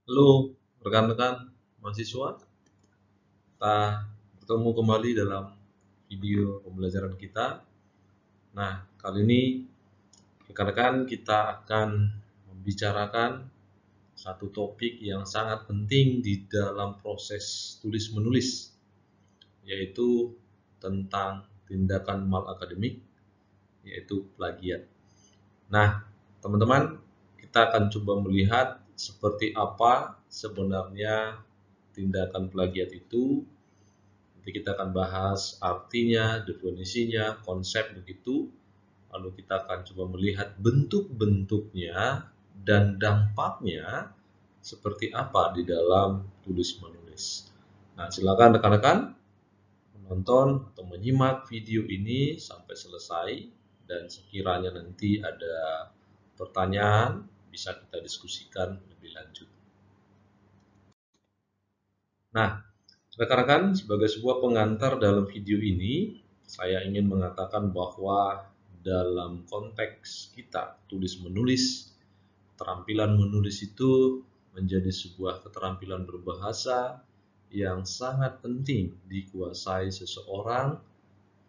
Halo rekan-rekan mahasiswa, kita bertemu kembali dalam video pembelajaran kita. Nah, kali ini rekan-rekan kita akan membicarakan satu topik yang sangat penting di dalam proses tulis-menulis, yaitu tentang tindakan mal-akademik, yaitu plagiat. Nah, teman-teman, kita akan coba melihat seperti apa sebenarnya tindakan plagiat itu. Nanti kita akan bahas artinya, definisinya, konsep begitu. Lalu kita akan coba melihat bentuk-bentuknya dan dampaknya seperti apa di dalam tulis-menulis. Nah, silakan rekan-rekan menonton atau menyimak video ini sampai selesai, dan sekiranya nanti ada pertanyaan bisa kita diskusikan lebih lanjut. Nah, rekan-rekan, sebagai sebuah pengantar dalam video ini, saya ingin mengatakan bahwa dalam konteks kita tulis-menulis, keterampilan menulis itu menjadi sebuah keterampilan berbahasa yang sangat penting dikuasai seseorang,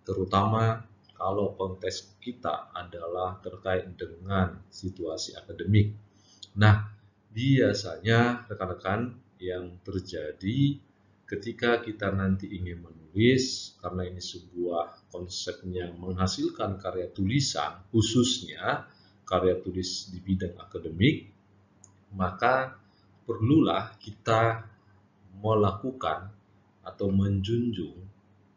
terutama kalau konteks kita adalah terkait dengan situasi akademik. Nah, biasanya rekan-rekan yang terjadi ketika kita nanti ingin menulis, karena ini sebuah konsep yang menghasilkan karya tulisan, khususnya karya tulis di bidang akademik, maka perlulah kita melakukan atau menjunjung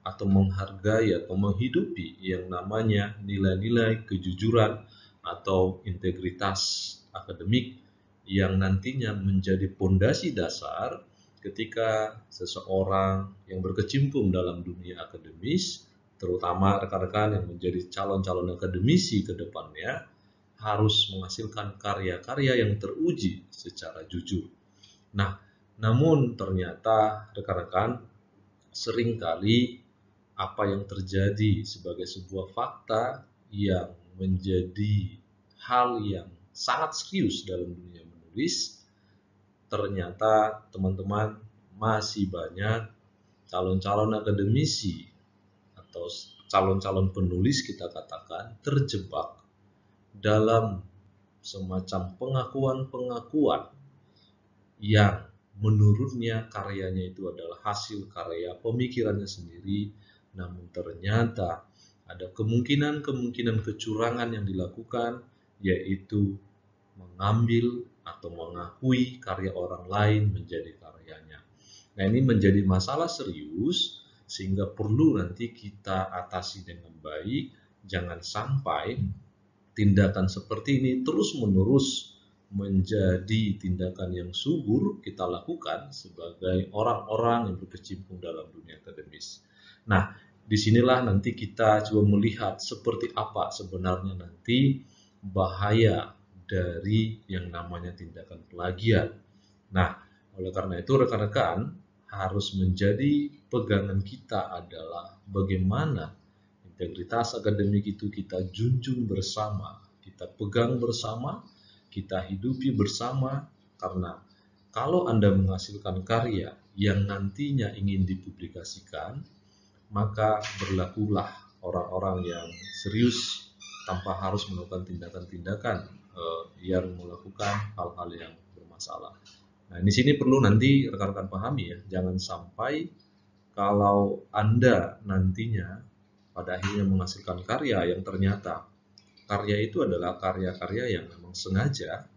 atau menghargai atau menghidupi yang namanya nilai-nilai kejujuran atau integritas akademik, yang nantinya menjadi pondasi dasar ketika seseorang yang berkecimpung dalam dunia akademis, terutama rekan-rekan yang menjadi calon-calon akademisi ke depannya, harus menghasilkan karya-karya yang teruji secara jujur. Nah, namun ternyata rekan-rekan, seringkali apa yang terjadi sebagai sebuah fakta yang menjadi hal yang sangat serius dalam dunia menulis, ternyata teman-teman masih banyak calon-calon akademisi atau calon-calon penulis, kita katakan, terjebak dalam semacam pengakuan-pengakuan yang menurutnya karyanya itu adalah hasil karya pemikirannya sendiri, namun ternyata ada kemungkinan-kemungkinan kecurangan yang dilakukan, yaitu mengambil atau mengakui karya orang lain menjadi karyanya. Nah, ini menjadi masalah serius sehingga perlu nanti kita atasi dengan baik. Jangan sampai tindakan seperti ini terus-menerus menjadi tindakan yang subur kita lakukan sebagai orang-orang yang berkecimpung dalam dunia akademis. Nah, disinilah nanti kita coba melihat seperti apa sebenarnya nanti bahaya dari yang namanya tindakan plagiat. Nah, oleh karena itu rekan-rekan, harus menjadi pegangan kita adalah bagaimana integritas akademik itu kita junjung bersama, kita pegang bersama, kita hidupi bersama, karena kalau Anda menghasilkan karya yang nantinya ingin dipublikasikan, maka berlakulah orang-orang yang serius tanpa harus melakukan tindakan-tindakan yang melakukan hal-hal yang bermasalah. Nah, di sini perlu nanti rekan-rekan pahami ya, jangan sampai kalau Anda nantinya pada akhirnya menghasilkan karya yang ternyata karya itu adalah karya-karya yang memang sengaja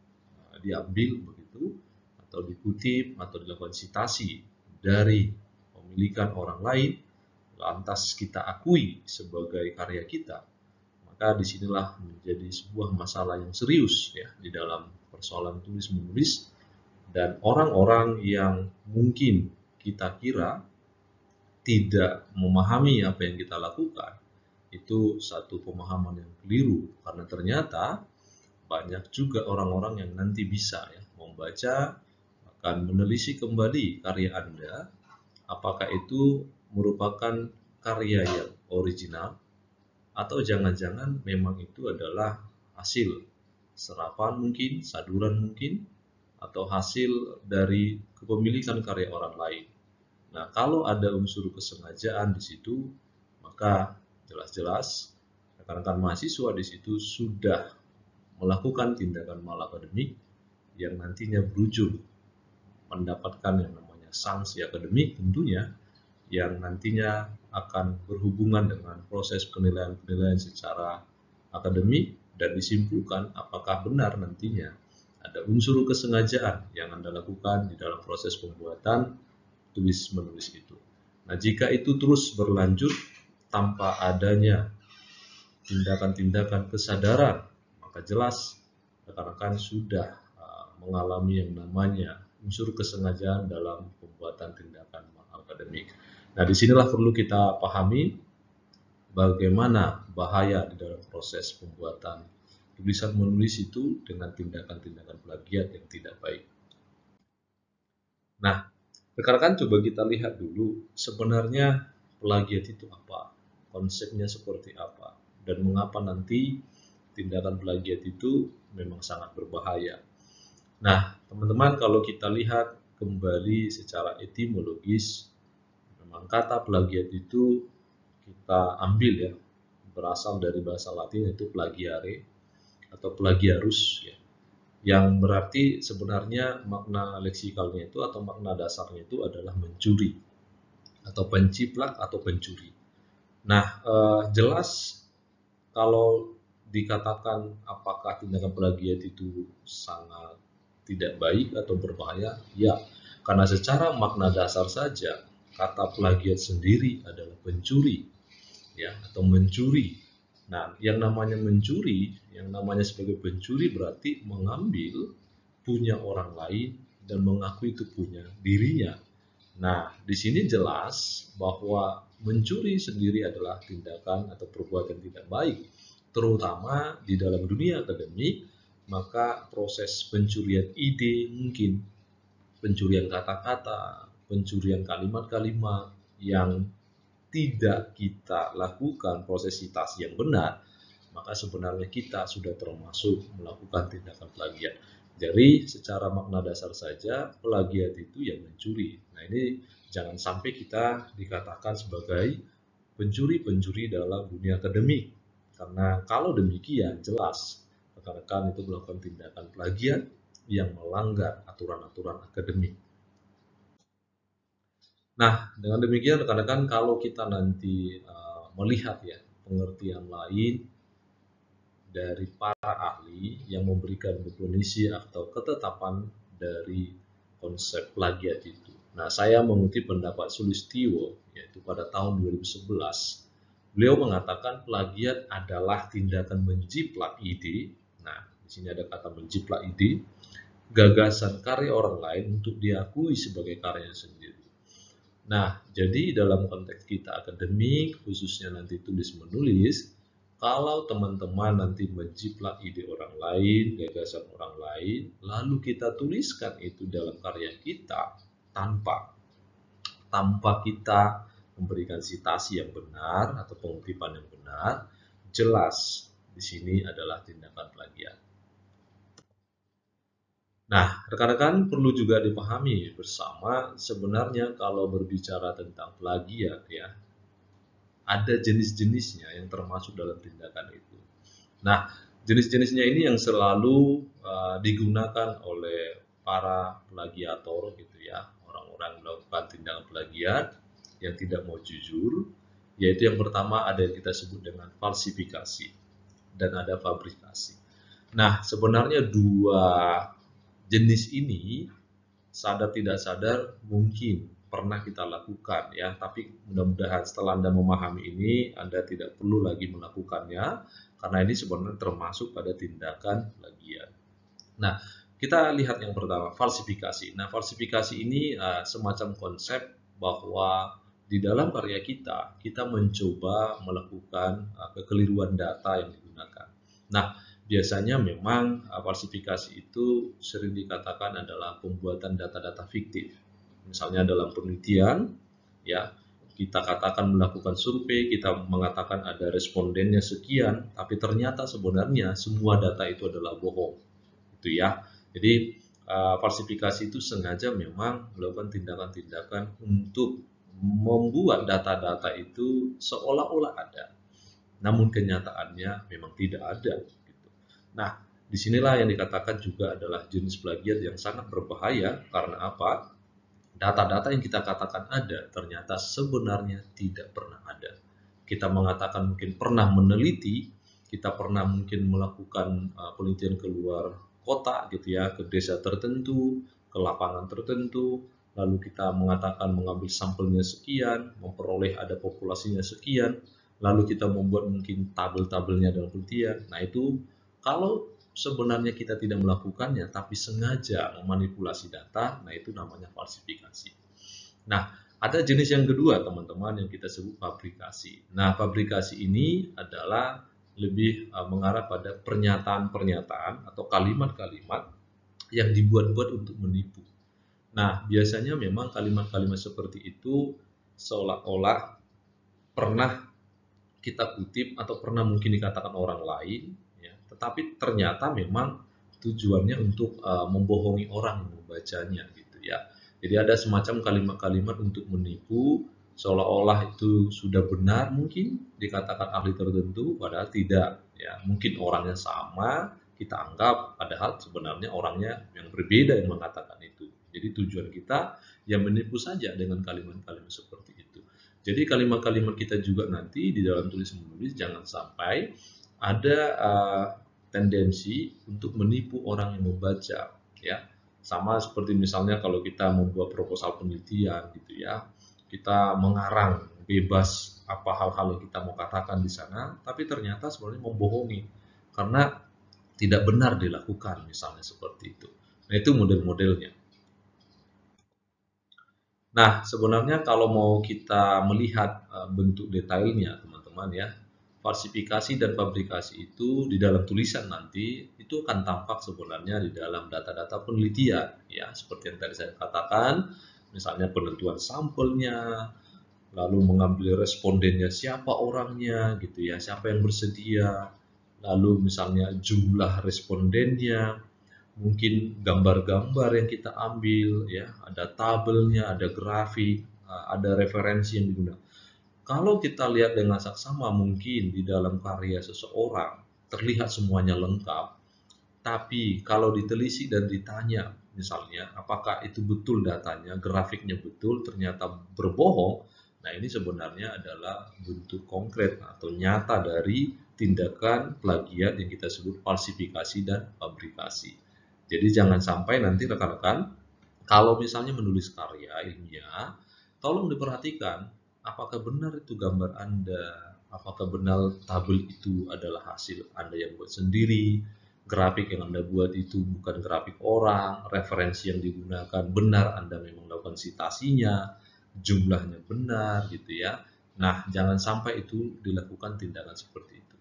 diambil begitu, atau dikutip atau dilakukan citasi dari pemilikan orang lain, lantas kita akui sebagai karya kita, maka disinilah menjadi sebuah masalah yang serius ya di dalam persoalan tulis menulis. Dan orang-orang yang mungkin kita kira tidak memahami apa yang kita lakukan, itu satu pemahaman yang keliru, karena ternyata banyak juga orang-orang yang nanti bisa ya membaca, akan menelisik kembali karya Anda, apakah itu merupakan karya yang original atau jangan-jangan memang itu adalah hasil serapan mungkin, saduran mungkin, atau hasil dari kepemilikan karya orang lain. Nah, kalau ada unsur kesengajaan di situ, maka jelas-jelas rekan-rekan mahasiswa di situ sudah melakukan tindakan malakademik yang nantinya berujung mendapatkan yang namanya sanksi akademik tentunya, yang nantinya akan berhubungan dengan proses penilaian-penilaian secara akademik dan disimpulkan apakah benar nantinya ada unsur kesengajaan yang Anda lakukan di dalam proses pembuatan tulis-menulis itu. Nah, jika itu terus berlanjut tanpa adanya tindakan-tindakan kesadaran, maka jelas rekan-rekan sudah mengalami yang namanya unsur kesengajaan dalam pembuatan tindakan akademik. Nah, disinilah perlu kita pahami bagaimana bahaya di dalam proses pembuatan tulisan menulis itu dengan tindakan-tindakan plagiat yang tidak baik. Nah, rekan-rekan coba kita lihat dulu sebenarnya plagiat itu apa, konsepnya seperti apa, dan mengapa nanti tindakan plagiat itu memang sangat berbahaya. Nah, teman-teman, kalau kita lihat kembali secara etimologis, memang kata plagiat itu kita ambil ya, berasal dari bahasa Latin yaitu plagiare atau plagiarus ya, yang berarti sebenarnya makna leksikalnya itu atau makna dasarnya itu adalah mencuri atau penciplak atau pencuri. Nah, jelas kalau dikatakan apakah tindakan plagiat itu sangat tidak baik atau berbahaya, ya, karena secara makna dasar saja kata plagiat sendiri adalah pencuri ya, atau mencuri. Nah, yang namanya mencuri, yang namanya sebagai pencuri berarti mengambil punya orang lain dan mengaku itu punya dirinya. Nah, di sini jelas bahwa mencuri sendiri adalah tindakan atau perbuatan tidak baik, terutama di dalam dunia akademik. Maka proses pencurian ide mungkin, pencurian kata-kata, pencurian kalimat-kalimat yang tidak kita lakukan proses citasi yang benar, maka sebenarnya kita sudah termasuk melakukan tindakan plagiat. Jadi secara makna dasar saja plagiat itu yang mencuri. Nah, ini jangan sampai kita dikatakan sebagai pencuri-pencuri dalam dunia akademik. Karena kalau demikian jelas rekan-rekan itu melakukan tindakan plagiat yang melanggar aturan-aturan akademik. Nah, dengan demikian rekan-rekan, kalau kita nanti melihat ya pengertian lain dari para ahli yang memberikan definisi atau ketetapan dari konsep plagiat itu. Nah, saya mengutip pendapat Sulistiwo yaitu pada tahun 2011. Beliau mengatakan plagiat adalah tindakan menjiplak ide. Nah, di sini ada kata menjiplak ide, gagasan karya orang lain untuk diakui sebagai karya sendiri. Nah, jadi dalam konteks kita akademik, khususnya nanti tulis menulis, kalau teman-teman nanti menjiplak ide orang lain, gagasan orang lain, lalu kita tuliskan itu dalam karya kita tanpa kita memberikan citasi yang benar atau pengutipan yang benar, jelas di sini adalah tindakan plagiat. Nah, rekan-rekan perlu juga dipahami bersama sebenarnya kalau berbicara tentang plagiat ya, ada jenis-jenisnya yang termasuk dalam tindakan itu. Nah, jenis-jenisnya ini yang selalu digunakan oleh para plagiator gitu ya, orang-orang melakukan tindakan plagiat yang tidak mau jujur, yaitu yang pertama ada yang kita sebut dengan falsifikasi dan ada fabrikasi. Nah, sebenarnya dua jenis ini sadar tidak sadar mungkin pernah kita lakukan ya, tapi mudah-mudahan setelah Anda memahami ini Anda tidak perlu lagi melakukannya karena ini sebenarnya termasuk pada tindakan plagiat. Nah, kita lihat yang pertama, falsifikasi. Nah, falsifikasi ini semacam konsep bahwa di dalam karya kita mencoba melakukan kekeliruan data yang digunakan. Nah, biasanya memang falsifikasi itu sering dikatakan adalah pembuatan data-data fiktif. Misalnya dalam penelitian, ya, kita katakan melakukan survei, kita mengatakan ada respondennya sekian, tapi ternyata sebenarnya semua data itu adalah bohong. Itu ya. Jadi falsifikasi itu sengaja memang melakukan tindakan-tindakan untuk membuat data-data itu seolah-olah ada, namun kenyataannya memang tidak ada. Gitu. Nah, disinilah yang dikatakan juga adalah jenis plagiat yang sangat berbahaya. Karena apa? Data-data yang kita katakan ada ternyata sebenarnya tidak pernah ada. Kita mengatakan mungkin pernah meneliti, kita pernah mungkin melakukan penelitian keluar kota gitu ya, ke desa tertentu, ke lapangan tertentu, lalu kita mengatakan mengambil sampelnya sekian, memperoleh ada populasinya sekian, lalu kita membuat mungkin tabel-tabelnya dalam penelitian. Nah itu kalau sebenarnya kita tidak melakukannya, tapi sengaja memanipulasi data, nah itu namanya falsifikasi. Nah, ada jenis yang kedua teman-teman yang kita sebut fabrikasi. Nah, fabrikasi ini adalah lebih mengarah pada pernyataan-pernyataan atau kalimat-kalimat yang dibuat-buat untuk menipu. Nah, biasanya memang kalimat-kalimat seperti itu seolah-olah pernah kita kutip atau pernah mungkin dikatakan orang lain, ya, tetapi ternyata memang tujuannya untuk membohongi orang yang membacanya gitu ya. Jadi ada semacam kalimat-kalimat untuk menipu, seolah-olah itu sudah benar mungkin dikatakan ahli tertentu, padahal tidak. Ya, mungkin orangnya sama, kita anggap, padahal sebenarnya orangnya yang berbeda yang mengatakan itu. Jadi tujuan kita yang menipu saja dengan kalimat-kalimat seperti itu. Jadi kalimat-kalimat kita juga nanti di dalam tulis menulis jangan sampai ada tendensi untuk menipu orang yang membaca, ya. Sama seperti misalnya kalau kita membuat proposal penelitian gitu ya, kita mengarang bebas apa hal-hal yang kita mau katakan di sana, tapi ternyata sebenarnya membohongi karena tidak benar dilakukan, misalnya seperti itu. Nah itu model-modelnya. Nah, sebenarnya kalau mau kita melihat bentuk detailnya, teman-teman ya, falsifikasi dan fabrikasi itu di dalam tulisan nanti itu akan tampak sebenarnya di dalam data-data penelitian, ya, seperti yang tadi saya katakan, misalnya penentuan sampelnya, lalu mengambil respondennya siapa orangnya, gitu ya, siapa yang bersedia, lalu misalnya jumlah respondennya, mungkin gambar-gambar yang kita ambil ya, ada tabelnya, ada grafik, ada referensi yang digunakan. Kalau kita lihat dengan saksama mungkin di dalam karya seseorang terlihat semuanya lengkap, tapi kalau ditelisik dan ditanya misalnya apakah itu betul datanya, grafiknya betul, ternyata berbohong, nah ini sebenarnya adalah bentuk konkret atau nyata dari tindakan plagiat yang kita sebut falsifikasi dan fabrikasi. Jadi jangan sampai nanti rekan-rekan kalau misalnya menulis karya ilmiah, tolong diperhatikan apakah benar itu gambar Anda, apakah benar tabel itu adalah hasil Anda yang buat sendiri, grafik yang Anda buat itu bukan grafik orang, referensi yang digunakan benar Anda memang melakukan citasinya, jumlahnya benar gitu ya. Nah, jangan sampai itu dilakukan tindakan seperti itu.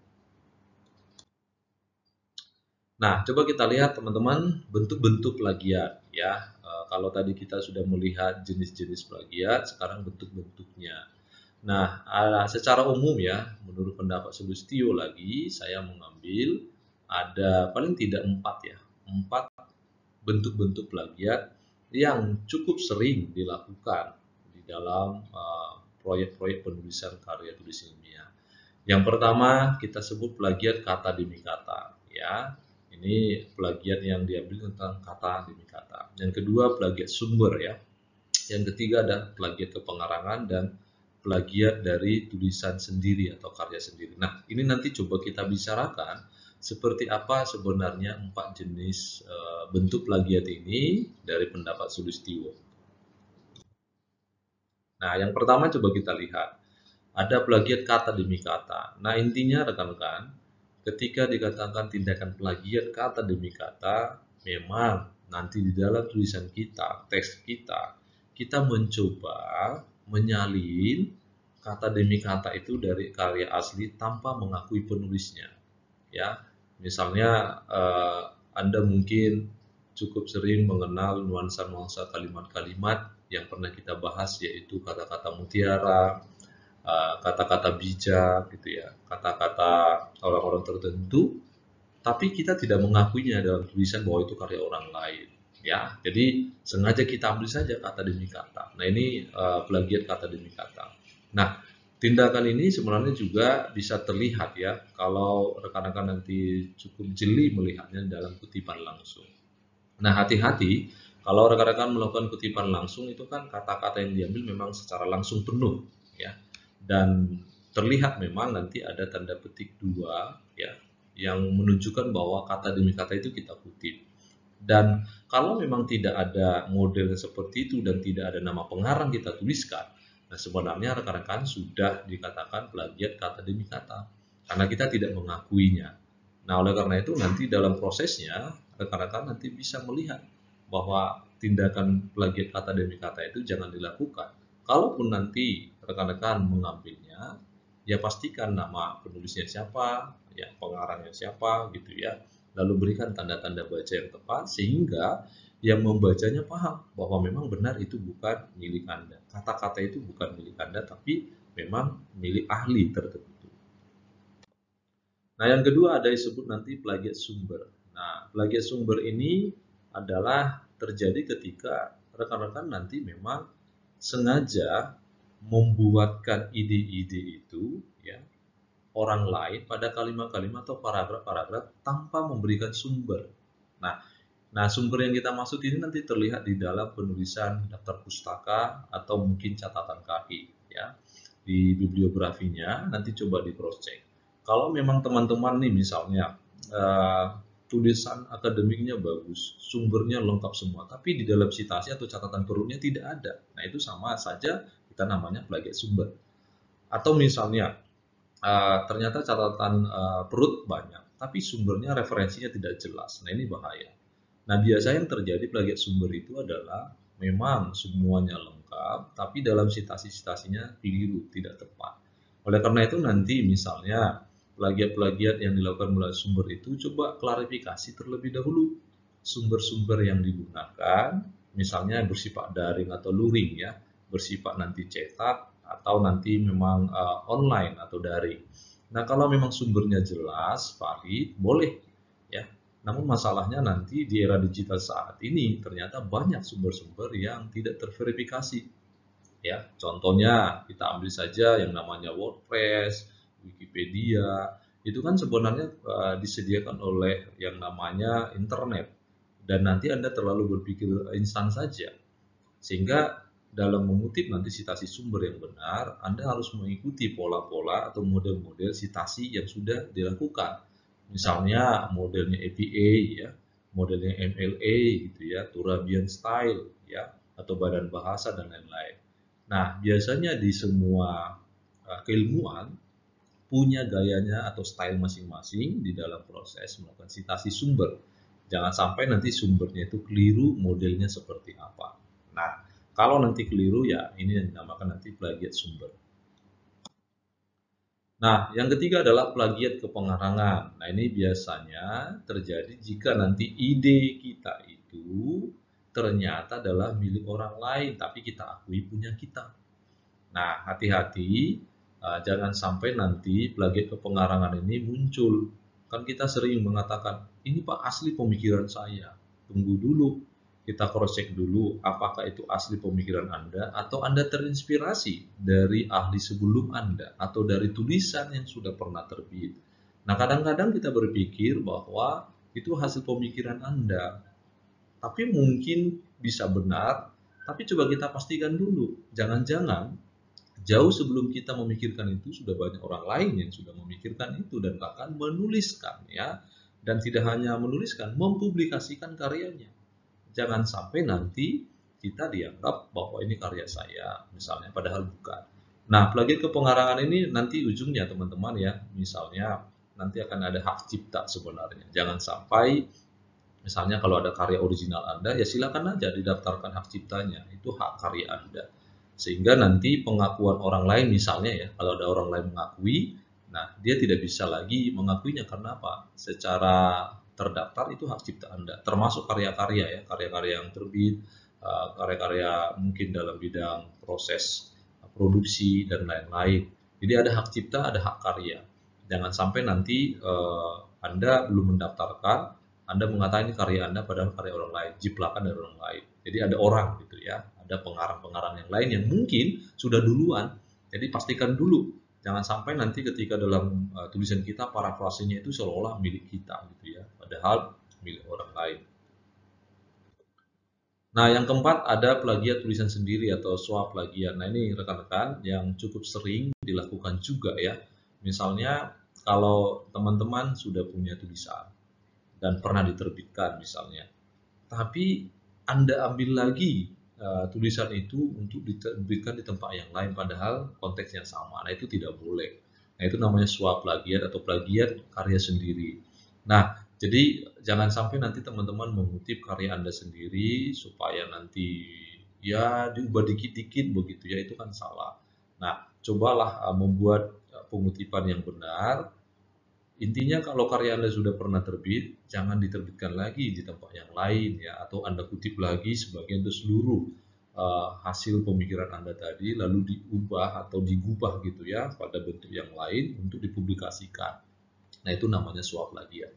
Nah, coba kita lihat teman-teman bentuk-bentuk plagiat ya. Kalau tadi kita sudah melihat jenis-jenis plagiat, sekarang bentuk-bentuknya. Nah, secara umum ya, menurut pendapat Sulistyo lagi, saya mengambil ada paling tidak 4 ya, 4 bentuk-bentuk plagiat yang cukup sering dilakukan di dalam proyek-proyek penulisan karya tulis ilmiah. Yang pertama kita sebut plagiat kata demi kata ya. Ini plagiat yang diambil tentang kata demi kata. Yang kedua plagiat sumber ya. Yang ketiga ada plagiat kepengarangan dan plagiat dari tulisan sendiri atau karya sendiri. Nah, ini nanti coba kita bicarakan seperti apa sebenarnya 4 jenis bentuk plagiat ini dari pendapat Sulistyo. Nah, yang pertama coba kita lihat. Ada plagiat kata demi kata. Nah, intinya rekan-rekan, ketika dikatakan tindakan plagiat kata demi kata, memang nanti di dalam tulisan kita, teks kita, kita mencoba menyalin kata demi kata itu dari karya asli tanpa mengakui penulisnya. Ya, misalnya Anda mungkin cukup sering mengenal nuansa-nuansa kalimat-kalimat yang pernah kita bahas, yaitu kata-kata mutiara, kata-kata bijak gitu ya, kata-kata orang-orang tertentu, tapi kita tidak mengakuinya dalam tulisan bahwa itu karya orang lain. Ya, jadi sengaja kita ambil saja kata demi kata. Nah, ini plagiat kata demi kata. Nah, tindakan ini sebenarnya juga bisa terlihat ya kalau rekan-rekan nanti cukup jeli melihatnya dalam kutipan langsung. Nah, hati-hati kalau rekan-rekan melakukan kutipan langsung itu kan kata-kata yang diambil memang secara langsung penuh ya. Dan terlihat memang nanti ada tanda petik dua ya yang menunjukkan bahwa kata demi kata itu kita kutip. Dan kalau memang tidak ada model seperti itu dan tidak ada nama pengarang kita tuliskan, nah sebenarnya rekan-rekan sudah dikatakan plagiat kata demi kata karena kita tidak mengakuinya. Nah, oleh karena itu nanti dalam prosesnya rekan-rekan nanti bisa melihat bahwa tindakan plagiat kata demi kata itu jangan dilakukan. Kalaupun nanti rekan-rekan mengambilnya, ya pastikan nama penulisnya siapa, ya pengarangnya siapa gitu ya. Lalu berikan tanda-tanda baca yang tepat sehingga yang membacanya paham bahwa memang benar itu bukan milik Anda. Kata-kata itu bukan milik Anda tapi memang milik ahli tertentu. Nah, yang kedua ada disebut nanti plagiat sumber. Nah, plagiat sumber ini adalah terjadi ketika rekan-rekan nanti memang sengaja membuatkan ide-ide itu ya orang lain pada kalimat-kalimat atau paragraf-paragraf tanpa memberikan sumber. Nah, nah sumber yang kita maksud ini nanti terlihat di dalam penulisan daftar pustaka atau mungkin catatan kaki ya. Di bibliografinya nanti coba di cross check. Kalau memang teman-teman nih misalnya tulisan akademiknya bagus, sumbernya lengkap semua, tapi di dalam citasi atau catatan perutnya tidak ada. Nah, itu sama saja kita namanya plagiat sumber. Atau misalnya ternyata catatan perut banyak, tapi sumbernya referensinya tidak jelas. Nah, ini bahaya. Nah, biasanya yang terjadi plagiat sumber itu adalah memang semuanya lengkap, tapi dalam citasi-citasinya keliru, tidak tepat. Oleh karena itu nanti misalnya plagiat-plagiat yang dilakukan melalui sumber itu coba klarifikasi terlebih dahulu. Sumber-sumber yang digunakan misalnya bersifat daring atau luring ya, bersifat nanti cetak atau nanti memang online atau daring. Nah, kalau memang sumbernya jelas, valid, boleh ya. Namun masalahnya nanti di era digital saat ini ternyata banyak sumber-sumber yang tidak terverifikasi. Ya, contohnya kita ambil saja yang namanya WordPress, Wikipedia, itu kan sebenarnya disediakan oleh yang namanya internet dan nanti Anda terlalu berpikir instan saja. Sehingga dalam mengutip nanti sitasi sumber yang benar, Anda harus mengikuti pola-pola atau model-model sitasi yang sudah dilakukan. Misalnya modelnya APA ya, modelnya MLA gitu ya, Turabian style ya, atau badan bahasa dan lain-lain. Nah, biasanya di semua keilmuan punya gayanya atau style masing-masing di dalam proses melakukan sitasi sumber. Jangan sampai nanti sumbernya itu keliru, modelnya seperti apa. Nah, kalau nanti keliru ya ini yang dinamakan nanti plagiat sumber. Nah, yang ketiga adalah plagiat kepengarangan. Nah, ini biasanya terjadi jika nanti ide kita itu ternyata adalah milik orang lain, tapi kita akui punya kita. Nah, hati-hati, jangan sampai nanti plagiat kepengarangan ini muncul. Kan kita sering mengatakan, ini Pak asli pemikiran saya. Tunggu dulu, kita cross check dulu apakah itu asli pemikiran Anda atau Anda terinspirasi dari ahli sebelum Anda atau dari tulisan yang sudah pernah terbit. Nah, kadang-kadang kita berpikir bahwa itu hasil pemikiran Anda, tapi mungkin bisa benar, tapi coba kita pastikan dulu. Jangan-jangan jauh sebelum kita memikirkan itu sudah banyak orang lain yang sudah memikirkan itu dan bahkan menuliskan ya. Dan tidak hanya menuliskan, mempublikasikan karyanya. Jangan sampai nanti kita dianggap bahwa ini karya saya, misalnya, padahal bukan. Nah, plagiat kepengarangan ini nanti ujungnya teman-teman ya, misalnya nanti akan ada hak cipta sebenarnya. Jangan sampai misalnya kalau ada karya original Anda, ya silakan aja didaftarkan hak ciptanya, itu hak karya Anda. Sehingga nanti pengakuan orang lain misalnya ya, kalau ada orang lain mengakui, nah dia tidak bisa lagi mengakuinya karena apa? Secara terdaftar itu hak cipta Anda, termasuk karya-karya ya, karya-karya yang terbit, karya-karya mungkin dalam bidang proses produksi dan lain-lain. Jadi ada hak cipta, ada hak karya. Jangan sampai nanti Anda belum mendaftarkan, Anda mengatakan ini karya Anda padahal karya orang lain, jiplakan dari orang lain. Jadi ada orang gitu ya, ada pengarang-pengarang yang lain yang mungkin sudah duluan. Jadi pastikan dulu, jangan sampai nanti ketika dalam tulisan kita parafrasenya itu seolah-olah milik kita gitu ya, padahal milik orang lain. Nah, yang keempat ada plagiat tulisan sendiri atau swap plagiat. Nah, ini rekan-rekan yang cukup sering dilakukan juga ya. Misalnya kalau teman-teman sudah punya tulisan dan pernah diterbitkan misalnya, tapi Anda ambil lagi tulisan itu untuk diterbitkan di tempat yang lain padahal konteksnya sama. Nah, itu tidak boleh. Nah, itu namanya swap plagiat atau plagiat karya sendiri. Nah, jadi jangan sampai nanti teman-teman mengutip karya Anda sendiri supaya nanti ya diubah dikit-dikit begitu ya, itu kan salah. Nah, cobalah membuat pengutipan yang benar. Intinya kalau karya Anda sudah pernah terbit, jangan diterbitkan lagi di tempat yang lain ya, atau Anda kutip lagi sebagian atau seluruh hasil pemikiran Anda tadi lalu diubah atau digubah gitu ya pada bentuk yang lain untuk dipublikasikan. Nah, itu namanya swap plagiat.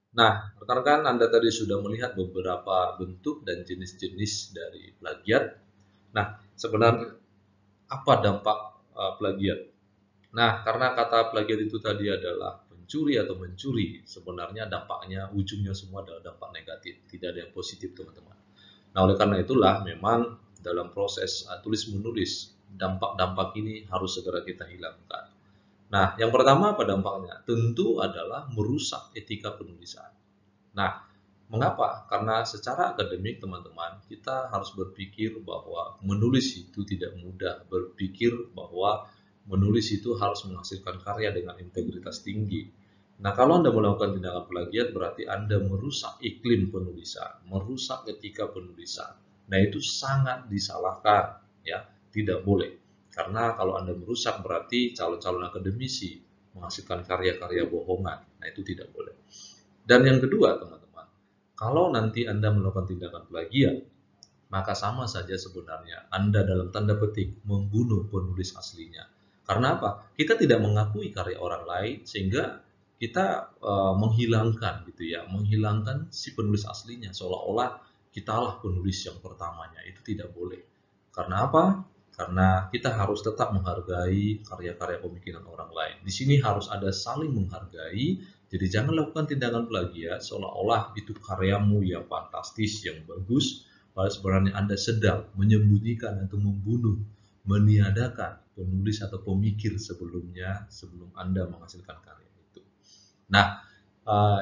Nah, rekan-rekan Anda tadi sudah melihat beberapa bentuk dan jenis-jenis dari plagiat. Nah, sebenarnya apa dampak plagiat? Nah, karena kata plagiat itu tadi adalah pencuri atau mencuri, sebenarnya dampaknya, ujungnya semua adalah dampak negatif, tidak ada yang positif teman-teman. Nah, oleh karena itulah memang dalam proses tulis-menulis, dampak-dampak ini harus segera kita hilangkan. Nah, yang pertama apa dampaknya? Tentu adalah merusak etika penulisan. Nah, mengapa? Karena secara akademik teman-teman, kita harus berpikir bahwa menulis itu tidak mudah, berpikir bahwa menulis itu harus menghasilkan karya dengan integritas tinggi. Nah, kalau Anda melakukan tindakan plagiat berarti Anda merusak iklim penulisan, merusak etika penulisan. Nah, itu sangat disalahkan, ya, tidak boleh. Karena kalau Anda merusak berarti calon-calon akademisi menghasilkan karya-karya bohongan. Nah, itu tidak boleh. Dan yang kedua, teman-teman, kalau nanti Anda melakukan tindakan plagiat, maka sama saja sebenarnya Anda dalam tanda petik membunuh penulis aslinya. Karena apa? Kita tidak mengakui karya orang lain sehingga kita menghilangkan gitu ya, menghilangkan si penulis aslinya seolah-olah kitalah penulis yang pertamanya. Itu tidak boleh. Karena apa? Karena kita harus tetap menghargai karya-karya pemikiran orang lain. Di sini harus ada saling menghargai. Jadi jangan lakukan tindakan plagiat seolah-olah itu karyamu yang fantastis, yang bagus, padahal sebenarnya Anda sedang menyembunyikan atau membunuh, meniadakan penulis atau pemikir sebelumnya sebelum Anda menghasilkan karya itu. Nah,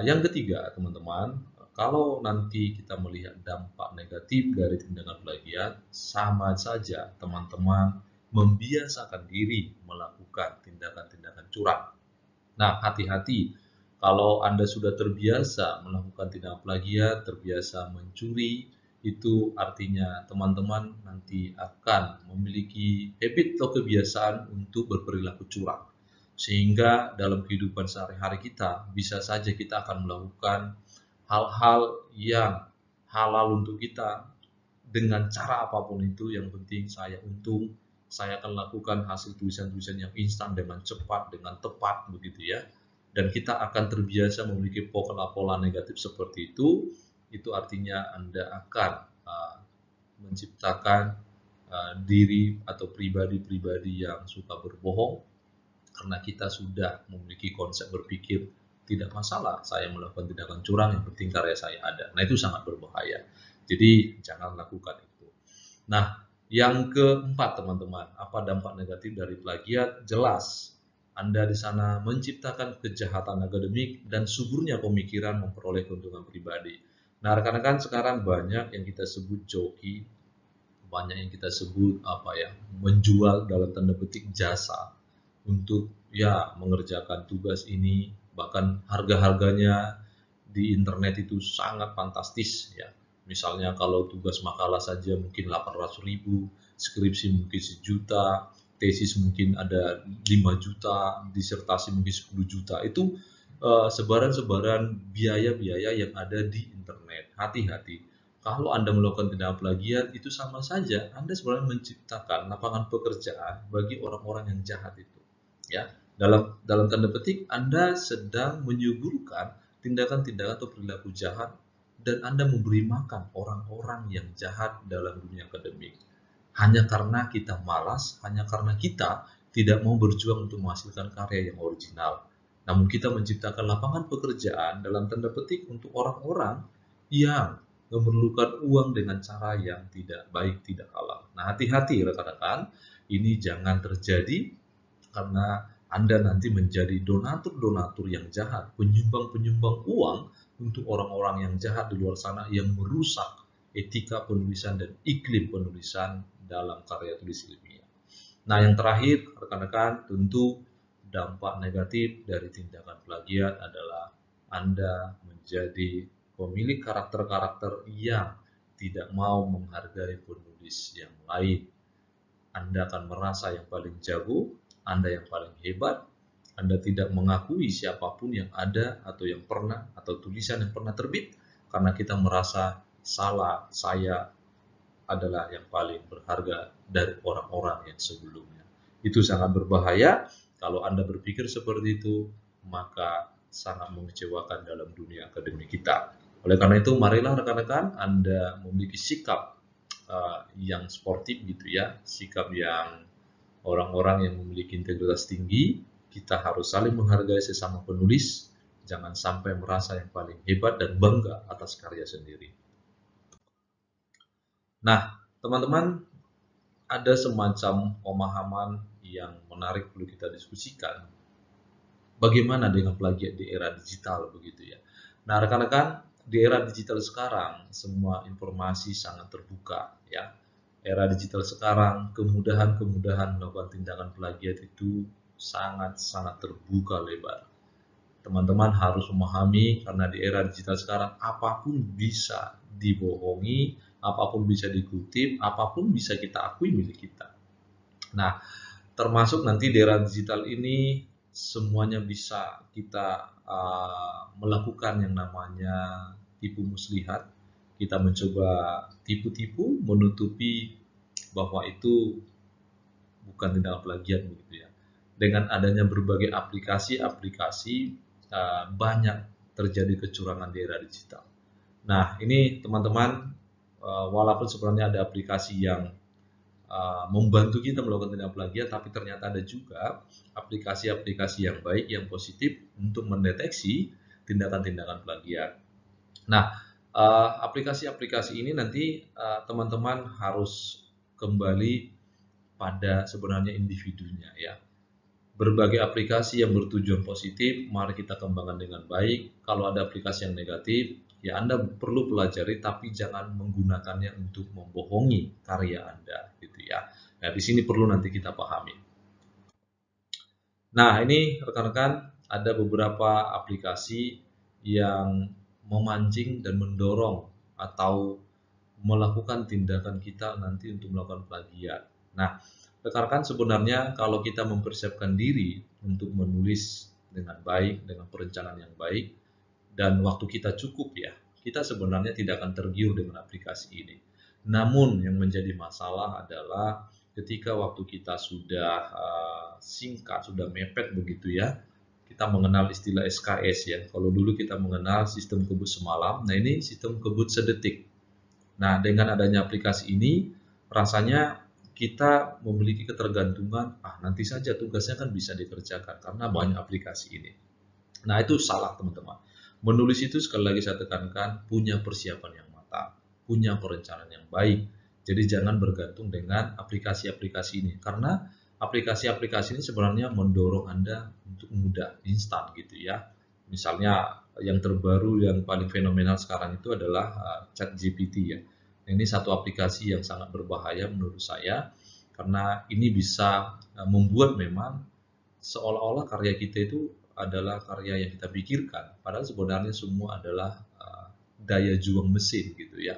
yang ketiga teman-teman, kalau nanti kita melihat dampak negatif dari tindakan plagiat, sama saja teman-teman membiasakan diri melakukan tindakan-tindakan curang. Nah, hati-hati kalau Anda sudah terbiasa melakukan tindakan plagiat, terbiasa mencuri, itu artinya teman-teman nanti akan memiliki habit atau kebiasaan untuk berperilaku curang. Sehingga dalam kehidupan sehari-hari kita, bisa saja kita akan melakukan hal-hal yang halal untuk kita dengan cara apapun itu, yang penting saya untung, saya akan lakukan hasil tulisan-tulisan yang instan dengan cepat, dengan tepat begitu ya. Dan kita akan terbiasa memiliki pola-pola negatif seperti itu artinya Anda akan menciptakan diri atau pribadi-pribadi yang suka berbohong, karena kita sudah memiliki konsep berpikir tidak masalah saya melakukan tindakan curang, yang penting karya saya ada. Nah, itu sangat berbahaya. Jadi jangan lakukan itu. Nah, yang keempat teman-teman, apa dampak negatif dari plagiat? Jelas, Anda di sana menciptakan kejahatan akademik dan suburnya pemikiran memperoleh keuntungan pribadi. Nah, rekan-rekan sekarang banyak yang kita sebut joki, banyak yang kita sebut menjual dalam tanda petik jasa untuk ya mengerjakan tugas ini, bahkan harga-harganya di internet itu sangat fantastis ya. Misalnya kalau tugas makalah saja mungkin 800.000, skripsi mungkin 1 juta, tesis mungkin ada 5 juta, disertasi mungkin 10 juta. Itu sebaran-sebaran biaya-biaya yang ada di internet. Hati-hati. Kalau Anda melakukan tindakan plagiat, itu sama saja Anda sebenarnya menciptakan lapangan pekerjaan bagi orang-orang yang jahat itu. Ya, dalam tanda petik Anda sedang menyuburkan tindakan-tindakan atau perilaku jahat, dan Anda memberi makan orang-orang yang jahat dalam dunia akademik. Hanya karena kita malas, hanya karena kita tidak mau berjuang untuk menghasilkan karya yang original. Namun kita menciptakan lapangan pekerjaan dalam tanda petik untuk orang-orang yang memerlukan uang dengan cara yang tidak baik, tidak halal. Nah, hati-hati rekan-rekan, ini jangan terjadi karena Anda nanti menjadi donatur-donatur yang jahat, penyumbang-penyumbang uang untuk orang-orang yang jahat di luar sana yang merusak etika penulisan dan iklim penulisan dalam karya tulis ilmiah. Nah, yang terakhir, rekan-rekan, tentu dampak negatif dari tindakan plagiat adalah Anda menjadi pemilik karakter-karakter yang tidak mau menghargai penulis yang lain. Anda akan merasa yang paling jago, Anda yang paling hebat, Anda tidak mengakui siapapun yang ada atau yang pernah, atau tulisan yang pernah terbit, karena kita merasa salah, saya adalah yang paling berharga dari orang-orang yang sebelumnya. Itu sangat berbahaya. Kalau Anda berpikir seperti itu, maka sangat mengecewakan dalam dunia akademik kita. Oleh karena itu, marilah rekan-rekan Anda memiliki sikap yang sportif gitu ya, sikap yang orang-orang yang memiliki integritas tinggi. Kita harus saling menghargai sesama penulis, jangan sampai merasa yang paling hebat dan bangga atas karya sendiri. Nah, teman-teman, ada semacam pemahaman yang menarik perlu kita diskusikan. Bagaimana dengan plagiat di era digital begitu ya? Nah, rekan-rekan, di era digital sekarang semua informasi sangat terbuka ya. Era digital sekarang kemudahan-kemudahan melakukan tindakan plagiat itu sangat-sangat terbuka lebar. Teman-teman harus memahami karena di era digital sekarang apapun bisa dibohongi, apapun bisa dikutip, apapun bisa kita akui milik kita. Nah, termasuk nanti di era digital ini semuanya bisa kita melakukan yang namanya tipu muslihat. Kita mencoba tipu-tipu, menutupi bahwa itu bukan tindakan plagiat begitu ya. Dengan adanya berbagai aplikasi-aplikasi banyak terjadi kecurangan di era digital. Nah, ini teman-teman, walaupun sebenarnya ada aplikasi yang membantu kita melakukan tindakan plagiat, tapi ternyata ada juga aplikasi-aplikasi yang baik, yang positif untuk mendeteksi tindakan-tindakan plagiat. Nah, aplikasi-aplikasi ini nanti teman-teman harus kembali pada sebenarnya individunya ya. Berbagai aplikasi yang bertujuan positif, mari kita kembangkan dengan baik. Kalau ada aplikasi yang negatif, ya Anda perlu pelajari, tapi jangan menggunakannya untuk membohongi karya Anda, gitu ya. Nah, di sini perlu nanti kita pahami. Nah, ini rekan-rekan, ada beberapa aplikasi yang memancing dan mendorong atau melakukan tindakan kita nanti untuk melakukan plagiat. Nah, rekan-rekan, sebenarnya kalau kita mempersiapkan diri untuk menulis dengan baik, dengan perencanaan yang baik, dan waktu kita cukup ya, kita sebenarnya tidak akan tergiur dengan aplikasi ini. Namun yang menjadi masalah adalah ketika waktu kita sudah singkat, sudah mepet begitu ya, kita mengenal istilah SKS ya. Kalau dulu kita mengenal sistem kebut semalam, nah ini sistem kebut sedetik. Nah, dengan adanya aplikasi ini, rasanya kita memiliki ketergantungan, nanti saja tugasnya kan bisa dikerjakan karena banyak aplikasi ini. Nah, itu salah teman-teman. Menulis itu sekali lagi saya tekankan, punya persiapan yang matang, punya perencanaan yang baik. Jadi jangan bergantung dengan aplikasi-aplikasi ini, karena aplikasi-aplikasi ini sebenarnya mendorong Anda untuk mudah, instan gitu ya. Misalnya yang terbaru yang paling fenomenal sekarang itu adalah ChatGPT ya. Ini satu aplikasi yang sangat berbahaya menurut saya, karena ini bisa membuat memang seolah-olah karya kita itu adalah karya yang kita pikirkan, padahal sebenarnya semua adalah daya juang mesin gitu ya,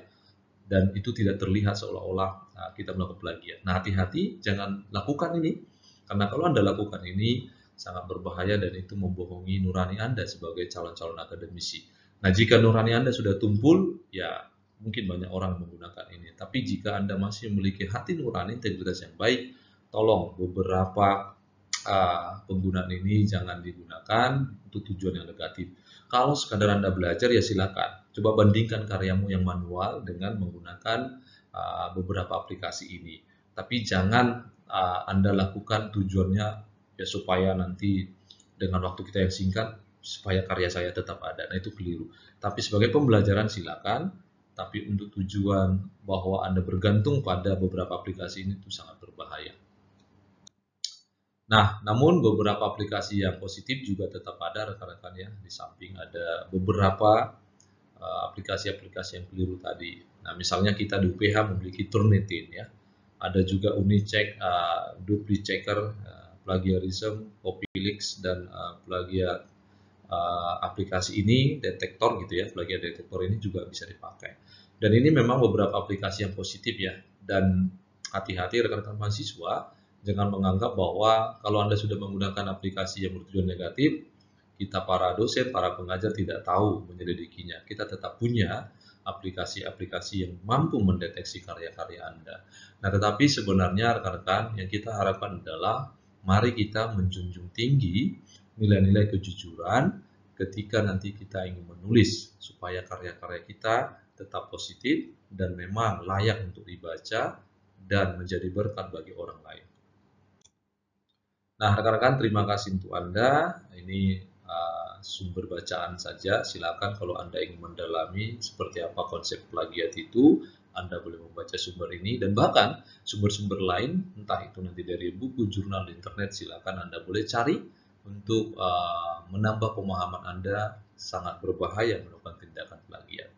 dan itu tidak terlihat seolah-olah kita melakukan plagiat. Nah, hati-hati, jangan lakukan ini, karena kalau Anda lakukan ini sangat berbahaya dan itu membohongi nurani Anda sebagai calon-calon akademisi. Nah, jika nurani Anda sudah tumpul, ya mungkin banyak orang menggunakan ini. Tapi jika Anda masih memiliki hati nurani, integritas yang baik, tolong beberapa penggunaan ini jangan digunakan untuk tujuan yang negatif. Kalau sekadar Anda belajar ya silakan. Coba bandingkan karyamu yang manual dengan menggunakan beberapa aplikasi ini. Tapi jangan Anda lakukan tujuannya ya supaya nanti dengan waktu kita yang singkat supaya karya saya tetap ada. Nah, itu keliru. Tapi sebagai pembelajaran silakan, tapi untuk tujuan bahwa Anda bergantung pada beberapa aplikasi ini itu sangat berbahaya. Nah, namun beberapa aplikasi yang positif juga tetap ada rekan-rekan ya. Di samping ada beberapa aplikasi-aplikasi yang keliru tadi. Nah, misalnya kita di UPH memiliki Turnitin ya. Ada juga Unicheck, Duplichecker, Plagiarism, Copylix, dan plagiat aplikasi ini detektor gitu ya, plagiat detektor ini juga bisa dipakai. Dan ini memang beberapa aplikasi yang positif ya. Dan hati-hati rekan-rekan mahasiswa, jangan menganggap bahwa kalau Anda sudah menggunakan aplikasi yang bertujuan negatif, kita para dosen, para pengajar tidak tahu menyelidikinya. Kita tetap punya aplikasi-aplikasi yang mampu mendeteksi karya-karya Anda. Nah, tetapi sebenarnya rekan-rekan yang kita harapkan adalah mari kita menjunjung tinggi nilai-nilai kejujuran ketika nanti kita ingin menulis supaya karya-karya kita tetap positif dan memang layak untuk dibaca dan menjadi berkat bagi orang lain. Nah, rekan-rekan, terima kasih untuk Anda. Ini sumber bacaan saja. Silakan kalau Anda ingin mendalami seperti apa konsep plagiat itu, Anda boleh membaca sumber ini dan bahkan sumber-sumber lain, entah itu nanti dari buku, jurnal, di internet, silakan Anda boleh cari untuk menambah pemahaman Anda. Sangat berbahaya melakukan tindakan plagiat.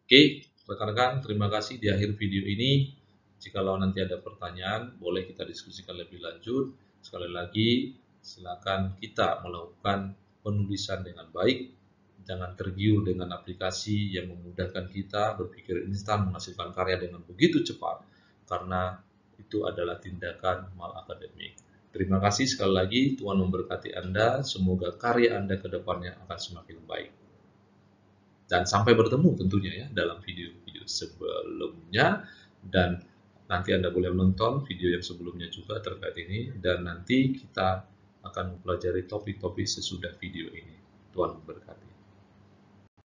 Oke, rekan-rekan, terima kasih di akhir video ini. Jikalau nanti ada pertanyaan, boleh kita diskusikan lebih lanjut. Sekali lagi, silakan kita melakukan penulisan dengan baik. Jangan tergiur dengan aplikasi yang memudahkan kita berpikir instan menghasilkan karya dengan begitu cepat, karena itu adalah tindakan mal akademik. Terima kasih sekali lagi, Tuhan memberkati Anda. Semoga karya Anda ke depannya akan semakin baik. Dan sampai bertemu tentunya ya dalam video-video sebelumnya, dan nanti Anda boleh menonton video yang sebelumnya juga terkait ini, dan nanti kita akan mempelajari topik-topik sesudah video ini. Tuhan memberkati.